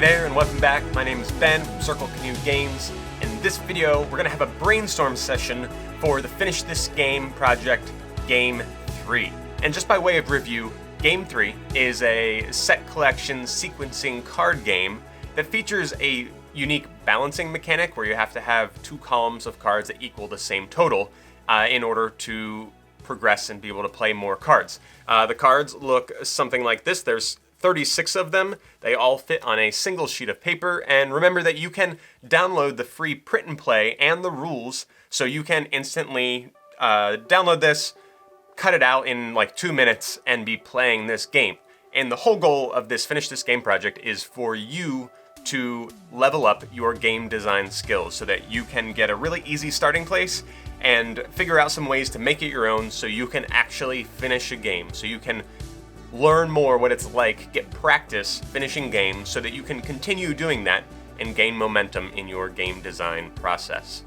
there and welcome back. My name is Ben from Circle Canoe Games. In this video, we're going to have a brainstorm session for the Finish This Game project, Game 3. And just by way of review, Game 3 is a set collection sequencing card game that features a unique balancing mechanic where you have to have two columns of cards that equal the same total in order to progress and be able to play more cards. The cards look something like this. There's 36 of them. They all fit on a single sheet of paper, and remember that you can download the free print and play and the rules, so you can instantly download this, cut it out in like 2 minutes, and be playing this game. And the whole goal of this Finish This Game project is for you to level up your game design skills so that you can get a really easy starting place and figure out some ways to make it your own so you can actually finish a game, so you can learn more what it's like, get practice finishing games so that you can continue doing that and gain momentum in your game design process.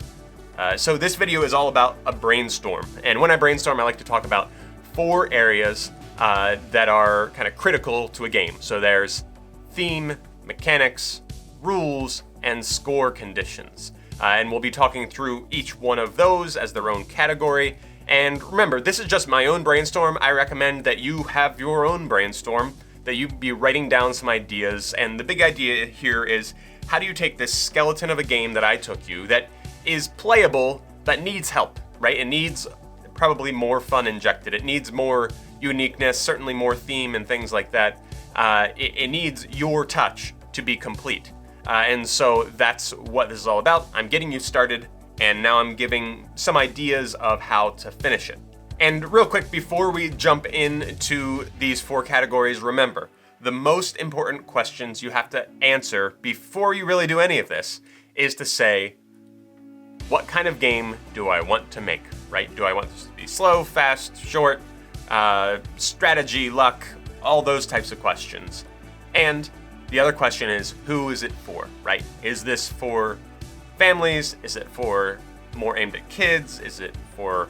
So this video is all about a brainstorm. And when I brainstorm, I like to talk about 4 areas that are kind of critical to a game. So there's theme, mechanics, rules, and score conditions. And we'll be talking through each one of those as their own category. And remember, this is just my own brainstorm. I recommend that you have your own brainstorm, that you be writing down some ideas. And the big idea here is, how do you take this skeleton of a game that I took you that is playable, but needs help, right? It needs probably more fun injected. It needs more uniqueness, certainly more theme and things like that. It needs your touch to be complete. And so that's what this is all about. I'm getting you started, and now I'm giving some ideas of how to finish it. And real quick, before we jump into these 4 categories, remember, the most important questions you have to answer before you really do any of this is to say, what kind of game do I want to make, right? Do I want this to be slow, fast, short, strategy, luck, all those types of questions? And the other question is, who is it for, right? Is this for families? Is it for more aimed at kids? Is it for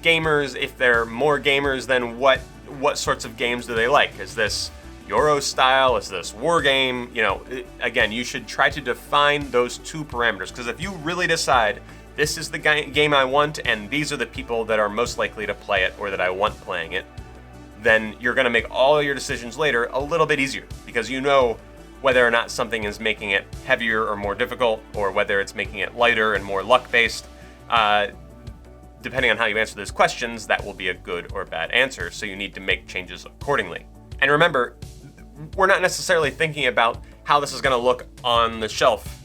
gamers? If they're more gamers, then what sorts of games do they like? Is this Euro style? Is this war game? You know, again, you should try to define those 2 parameters, because if you really decide this is the game I want and these are the people that are most likely to play it or that I want playing it, then you're going to make all your decisions later a little bit easier, because you know whether or not something is making it heavier or more difficult, or whether it's making it lighter and more luck-based. Depending on how you answer those questions, that will be a good or bad answer, so you need to make changes accordingly. And remember, we're not necessarily thinking about how this is going to look on the shelf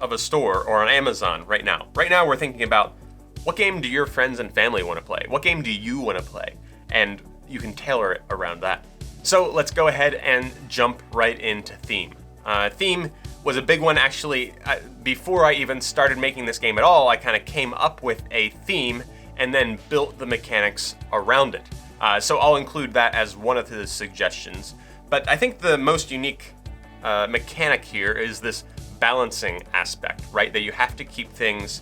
of a store or on Amazon right now. Right now, we're thinking about, what game do your friends and family want to play? What game do you want to play? And you can tailor it around that. So let's go ahead and jump right into theme. Theme was a big one, actually. Before I even started making this game at all, I kind of came up with a theme and then built the mechanics around it. So I'll include that as one of the suggestions. But I think the most unique mechanic here is this balancing aspect, right? That you have to keep things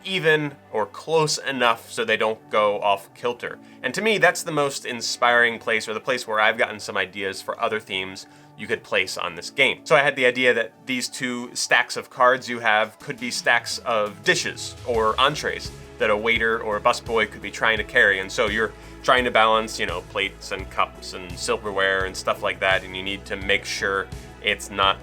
even or close enough so they don't go off kilter. And to me, that's the most inspiring place, or the place where I've gotten some ideas for other themes you could place on this game. So I had the idea that these 2 stacks of cards you have could be stacks of dishes or entrees that a waiter or a busboy could be trying to carry. And so you're trying to balance, you know, plates and cups and silverware and stuff like that, and you need to make sure it's not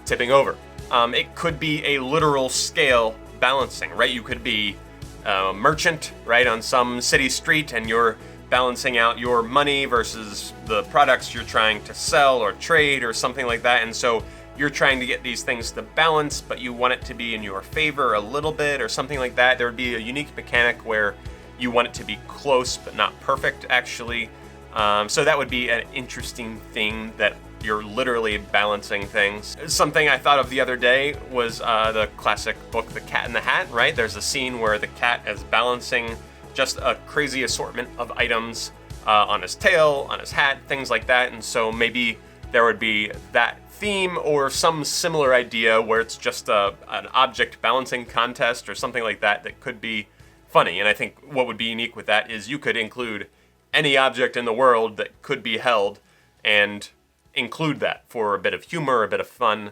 tipping over. It could be a literal scale balancing, right? You could be a merchant, right, on some city street, and you're balancing out your money versus the products you're trying to sell or trade or something like that. And so you're trying to get these things to balance, but you want it to be in your favor a little bit or something like that. There would be a unique mechanic where you want it to be close but not perfect, actually. So that would be an interesting thing, that you're literally balancing things. Something I thought of the other day was the classic book, The Cat in the Hat, right? There's a scene where the cat is balancing just a crazy assortment of items on his tail, on his hat, things like that. And so maybe there would be that theme or some similar idea where it's just an object balancing contest or something like that that could be funny. And I think what would be unique with that is you could include any object in the world that could be held, and include that for a bit of humor, a bit of fun.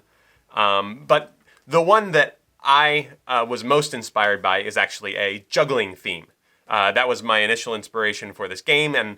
But the one that I was most inspired by is actually a juggling theme. That was my initial inspiration for this game, and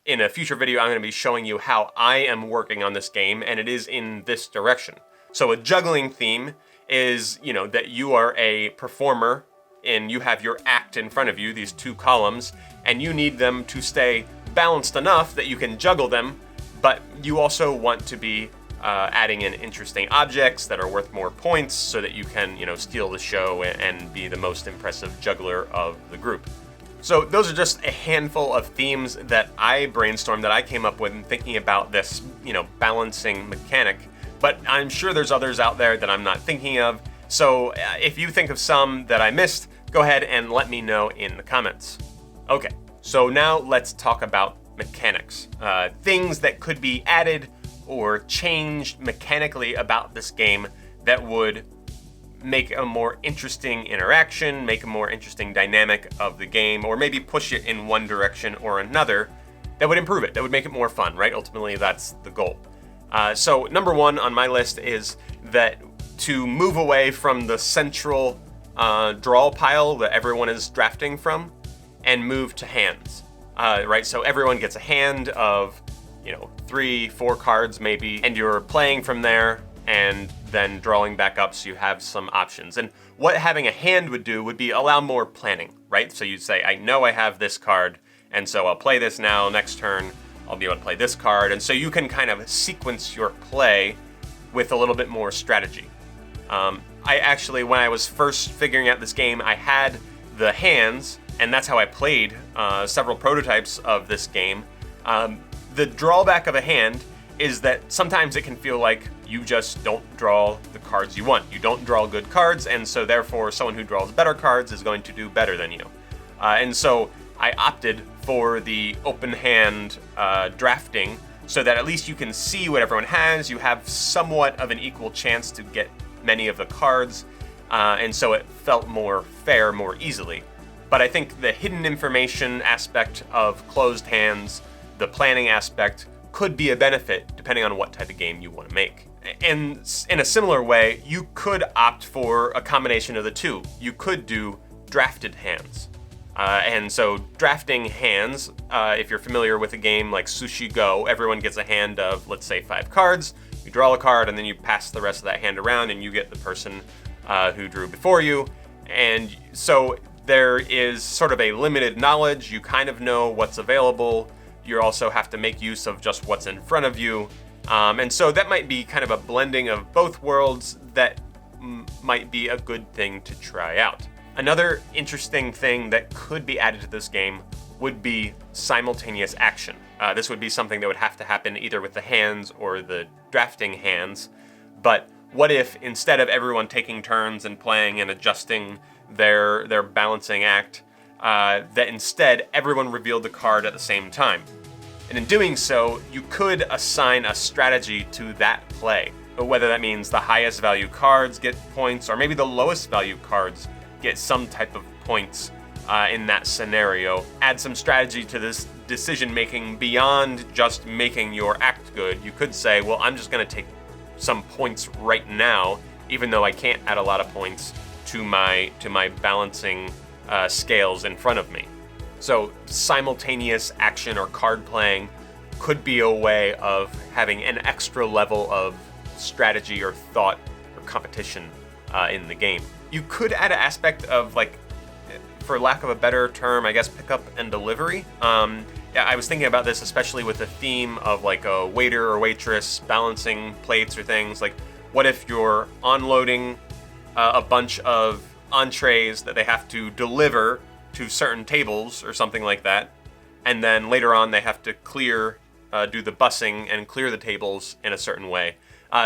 in a future video I'm going to be showing you how I am working on this game, and it is in this direction. So a juggling theme is, that you are a performer and you have your act in front of you, these two columns, and you need them to stay balanced enough that you can juggle them, but you also want to be adding in interesting objects that are worth more points so that you can, steal the show and be the most impressive juggler of the group. So those are just a handful of themes that I brainstormed, that I came up with in thinking about this, balancing mechanic. But I'm sure there's others out there that I'm not thinking of. So if you think of some that I missed, go ahead and let me know in the comments. Okay, so now let's talk about mechanics. Things that could be added or changed mechanically about this game that would make a more interesting interaction, make a more interesting dynamic of the game, or maybe push it in one direction or another that would improve it, that would make it more fun, right? Ultimately, that's the goal. So number one on my list is that to move away from the central draw pile that everyone is drafting from and move to hands, right? So everyone gets a hand of, 3, 4 cards maybe, and you're playing from there and then drawing back up so you have some options. And what having a hand would do would be allow more planning, right? So you'd say, I know I have this card, and so I'll play this now. Next turn, I'll be able to play this card. And so you can kind of sequence your play with a little bit more strategy. I actually, when I was first figuring out this game, I had the hands, and that's how I played several prototypes of this game. The drawback of a hand is that sometimes it can feel like you just don't draw the cards you want. You don't draw good cards, and so therefore someone who draws better cards is going to do better than you. And so I opted for the open hand drafting so that at least you can see what everyone has. You have somewhat of an equal chance to get many of the cards, and so it felt more fair more easily. But I think the hidden information aspect of closed hands, the planning aspect, could be a benefit depending on what type of game you want to make. And in a similar way, you could opt for a combination of the two. You could do drafted hands. And so drafting hands, if you're familiar with a game like Sushi Go, everyone gets a hand of, let's say, 5 cards. You draw a card and then you pass the rest of that hand around and you get the person who drew before you. And so there is sort of a limited knowledge. You kind of know what's available. You also have to make use of just what's in front of you. And so that might be kind of a blending of both worlds that might be a good thing to try out. Another interesting thing that could be added to this game would be simultaneous action. This would be something that would have to happen either with the hands or the drafting hands. But what if instead of everyone taking turns and playing and adjusting their balancing act, that instead everyone revealed the card at the same time? And in doing so, you could assign a strategy to that play. Whether that means the highest value cards get points, or maybe the lowest value cards get some type of points in that scenario. Add some strategy to this decision making beyond just making your act good. You could say, well, I'm just going to take some points right now, even though I can't add a lot of points to my balancing scales in front of me. So simultaneous action or card playing could be a way of having an extra level of strategy or thought or competition in the game. You could add an aspect of, like, for lack of a better term, I guess, pickup and delivery. Yeah, I was thinking about this, especially with the theme of like a waiter or waitress balancing plates or things. Like, what if you're unloading a bunch of entrees that they have to deliver to certain tables or something like that, and then later on they have to clear, do the bussing and clear the tables in a certain way.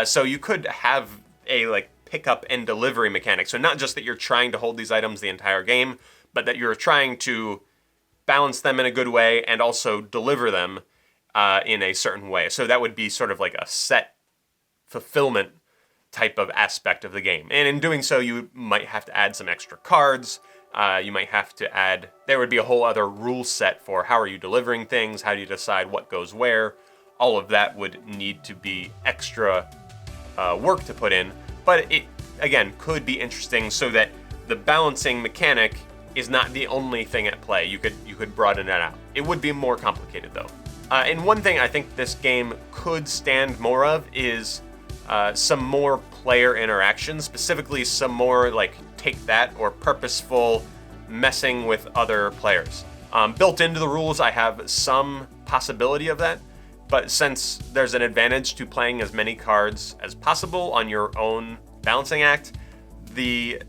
So you could have a like pickup and delivery mechanic. So not just that you're trying to hold these items the entire game, but that you're trying to balance them in a good way and also deliver them in a certain way. So that would be sort of like a set fulfillment type of aspect of the game. And in doing so, you might have to add some extra cards. You might have to add, there would be a whole other rule set for how are you delivering things, how do you decide what goes where, all of that would need to be extra work to put in, but it, again, could be interesting so that the balancing mechanic is not the only thing at play. You could broaden it out. It would be more complicated though. And one thing I think this game could stand more of is some more player interaction, specifically some more like take that or purposeful messing with other players. Built into the rules, I have some possibility of that, but since there's an advantage to playing as many cards as possible on your own balancing act, the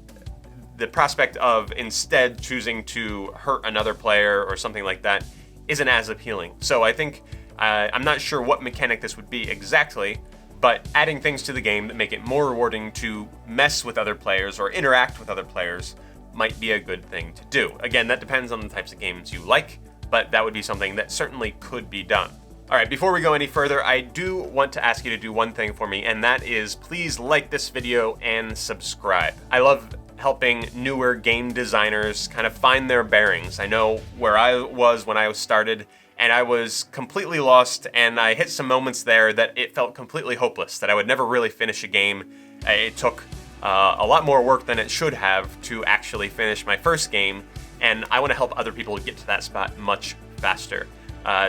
prospect of instead choosing to hurt another player or something like that isn't as appealing. So I think, I'm not sure what mechanic this would be exactly, but adding things to the game that make it more rewarding to mess with other players or interact with other players might be a good thing to do. Again, that depends on the types of games you like, but that would be something that certainly could be done. All right, before we go any further, I do want to ask you to do one thing for me, and that is please like this video and subscribe. I love helping newer game designers kind of find their bearings. I know where I was when I started, and I was completely lost, and I hit some moments there that it felt completely hopeless, that I would never really finish a game. It took a lot more work than it should have to actually finish my first game, and I want to help other people get to that spot much faster.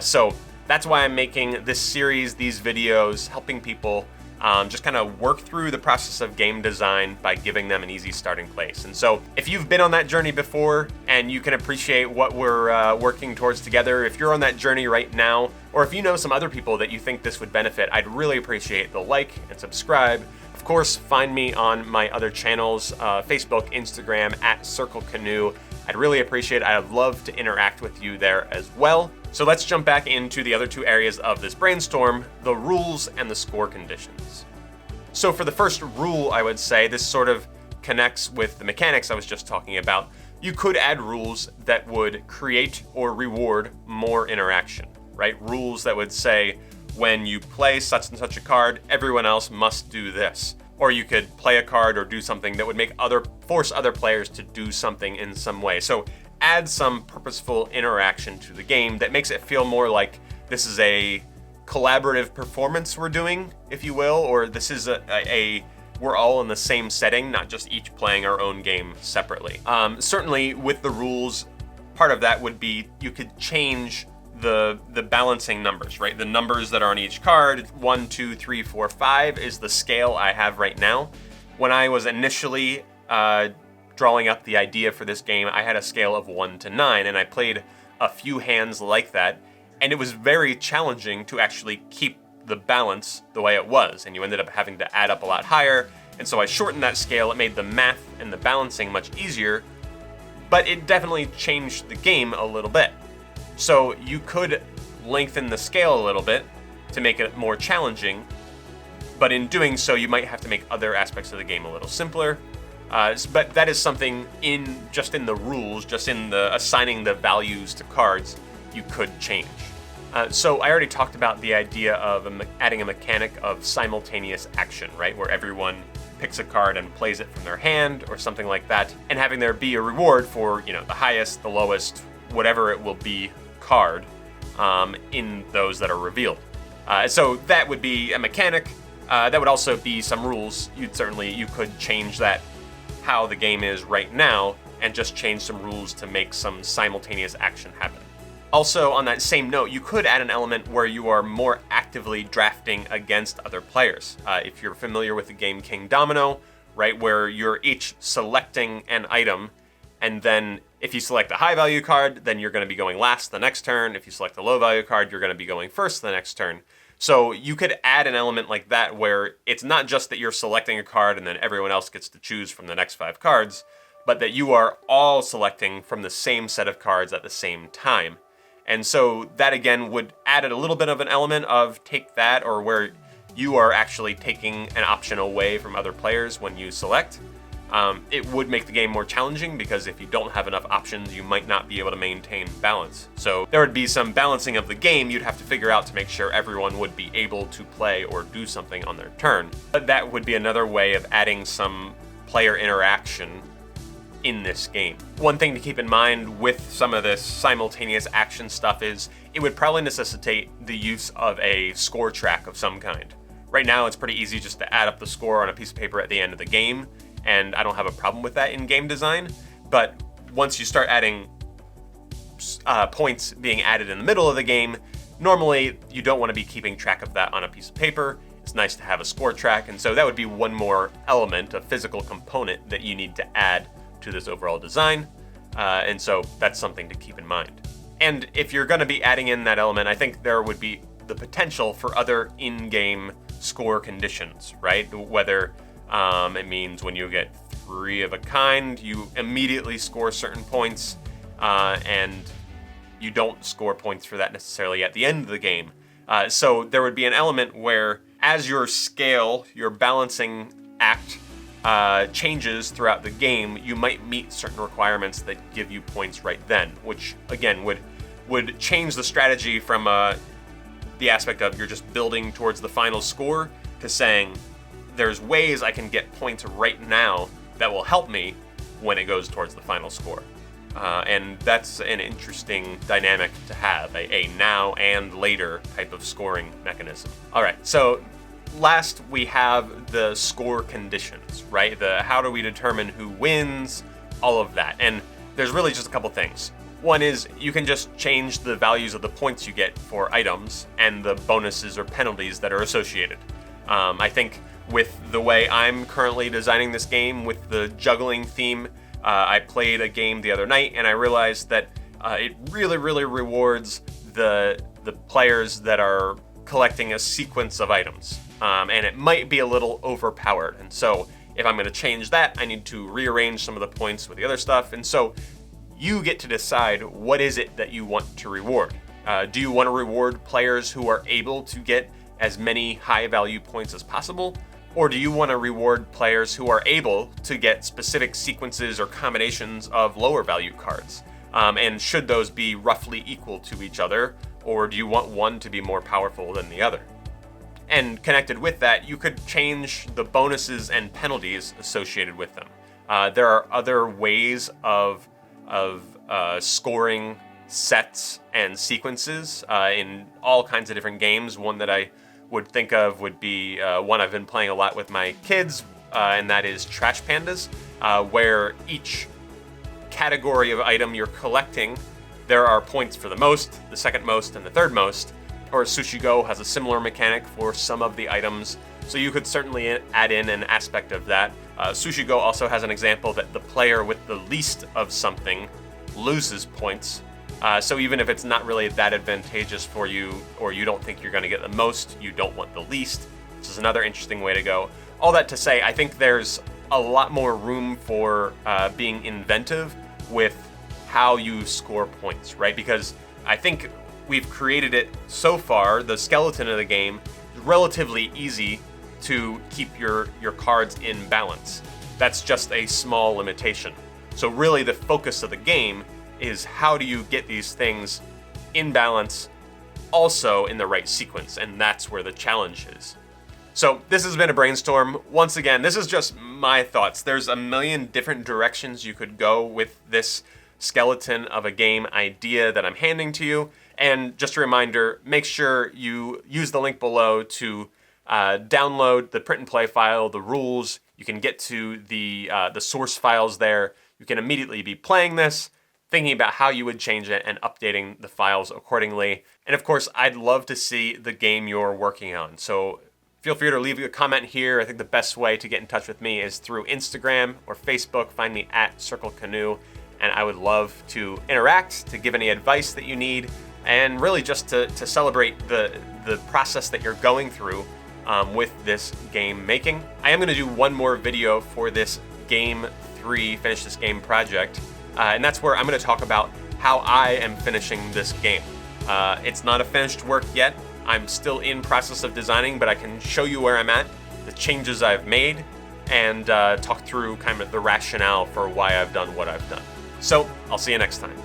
So that's why I'm making this series, these videos, helping people just kind of work through the process of game design by giving them an easy starting place. And so if you've been on that journey before and you can appreciate what we're working towards together, if you're on that journey right now, or if you know some other people that you think this would benefit, I'd really appreciate the like and subscribe. Of course, find me on my other channels, Facebook, Instagram, @CircleCanoe. I'd really appreciate it. I'd love to interact with you there as well. So let's jump back into the other two areas of this brainstorm, the rules and the score conditions. So for the first rule, I would say this sort of connects with the mechanics I was just talking about. You could add rules that would create or reward more interaction, right? Rules that would say, when you play such and such a card, everyone else must do this. Or you could play a card or do something that would force other players to do something in some way. So add some purposeful interaction to the game that makes it feel more like this is a collaborative performance we're doing, if you will, or this is we're all in the same setting, not just each playing our own game separately. Certainly with the rules, part of that would be you could change the balancing numbers, right? The numbers that are on each card, 1, 2, 3, 4, 5 is the scale I have right now. When I was initially drawing up the idea for this game, I had a scale of 1 to 9, and I played a few hands like that, and it was very challenging to actually keep the balance the way it was, and you ended up having to add up a lot higher, and so I shortened that scale. It made the math and the balancing much easier, but it definitely changed the game a little bit. So you could lengthen the scale a little bit to make it more challenging, but in doing so, you might have to make other aspects of the game a little simpler. But that is something just in the rules, just in the assigning the values to cards, you could change. So I already talked about the idea of adding a mechanic of simultaneous action, right? Where everyone picks a card and plays it from their hand or something like that, and having there be a reward for, the highest, the lowest, whatever it will be card in those that are revealed. So that would be a mechanic. That would also be some rules. You could change that, how the game is right now, and just change some rules to make some simultaneous action happen. Also, on that same note, you could add an element where you are more actively drafting against other players. If you're familiar with the game King Domino, right, where you're each selecting an item, and then if you select a high value card, then you're going to be going last the next turn. If you select a low value card, you're going to be going first the next turn. So you could add an element like that where it's not just that you're selecting a card and then everyone else gets to choose from the next 5 cards, but that you are all selecting from the same set of cards at the same time. And so that again would add a little bit of an element of take that, or where you are actually taking an option away from other players when you select. It would make the game more challenging because if you don't have enough options, you might not be able to maintain balance. So there would be some balancing of the game you'd have to figure out to make sure everyone would be able to play or do something on their turn. But that would be another way of adding some player interaction in this game. One thing to keep in mind with some of this simultaneous action stuff is it would probably necessitate the use of a score track of some kind. Right now, it's pretty easy just to add up the score on a piece of paper at the end of the game, and I don't have a problem with that in game design. But once you start adding points being added in the middle of the game, normally you don't want to be keeping track of that on a piece of paper. It's nice to have a score track, and so that would be one more element, a physical component that you need to add to this overall design, and so that's something to keep in mind. And if you're going to be adding in that element, I think there would be the potential for other in-game score conditions, right? Whether it means when you get 3 of a kind, you immediately score certain points, and you don't score points for that necessarily at the end of the game. So there would be an element where as your scale, your balancing act changes throughout the game, you might meet certain requirements that give you points right then, which again would change the strategy from the aspect of you're just building towards the final score to saying there's ways I can get points right now that will help me when it goes towards the final score. And that's an interesting dynamic to have, a now and later type of scoring mechanism. All right, so last we have the score conditions, right? How do we determine who wins, all of that. And there's really just a couple things. One is you can just change the values of the points you get for items and the bonuses or penalties that are associated. I think with the way I'm currently designing this game with the juggling theme, I played a game the other night and I realized that it really rewards the players that are collecting a sequence of items. And it might be a little overpowered. And so if I'm going to change that, I need to rearrange some of the points with the other stuff. And so you get to decide what is it that you want to reward. Do you want to reward players who are able to get as many high value points as possible? Or do you want to reward players who are able to get specific sequences or combinations of lower value cards? And should those be roughly equal to each other? Or do you want one to be more powerful than the other? And connected with that, you could change the bonuses and penalties associated with them. There are other ways of scoring sets and sequences in all kinds of different games. One that I would think of would be one I've been playing a lot with my kids, and that is Trash Pandas, where each category of item you're collecting, there are points for the most, the second most, and the third most. Or Sushi Go has a similar mechanic for some of the items, so you could certainly add in an aspect of that. Sushi Go also has an example that the player with the least of something loses points. So even if it's not really that advantageous for you, or you don't think you're going to get the most, you don't want the least, which is another interesting way to go. All that to say, I think there's a lot more room for being inventive with how you score points, right? Because I think we've created it so far, the skeleton of the game is relatively easy to keep your cards in balance. That's just a small limitation. So really the focus of the game is how do you get these things in balance, also in the right sequence, and that's where the challenge is. So this has been a brainstorm. Once again, this is just my thoughts. There's a million different directions you could go with this skeleton of a game idea that I'm handing to you. And just a reminder, make sure you use the link below to download the print and play file, the rules. You can get to the source files there. You can immediately be playing this, thinking about how you would change it, and updating the files accordingly. And of course, I'd love to see the game you're working on. So feel free to leave a comment here. I think the best way to get in touch with me is through Instagram or Facebook. Find me at Circle Canoe, and I would love to interact, to give any advice that you need, and really just to celebrate the process that you're going through with this game making. I am going to do one more video for this Game 3 Finish This Game project, and that's where I'm going to talk about how I am finishing this game. It's not a finished work yet. I'm still in process of designing, but I can show you where I'm at, the changes I've made, and talk through kind of the rationale for why I've done what I've done. So I'll see you next time.